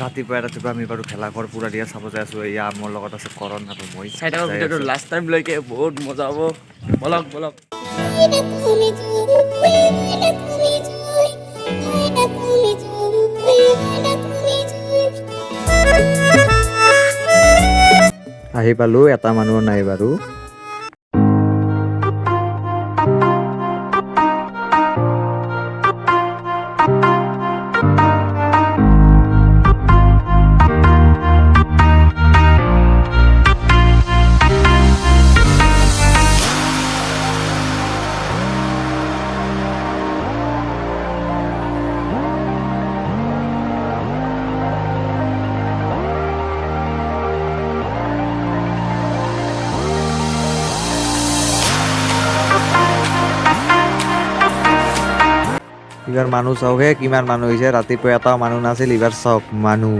ৰাতিপুৱা আমি বাৰু ভেলাঘৰ পুৰা দিয়া চাব যাই আছোঁ। এয়া মোৰ লগত আছে কৰণ আৰু মই। চাইডাৰ ভিডিঅ'টো লাষ্ট টাইম লৈকে বহুত মজা হ'ব। বলক বলক। আহি পালোঁ, এটা মানুহ নাই বাৰু। এইবাৰ মানুহ চাওকহে কিমান মানুহ হৈছে। ৰাতিপুৱা এটাও মানুহ নাছিল, এইবাৰ চাওক মানুহ।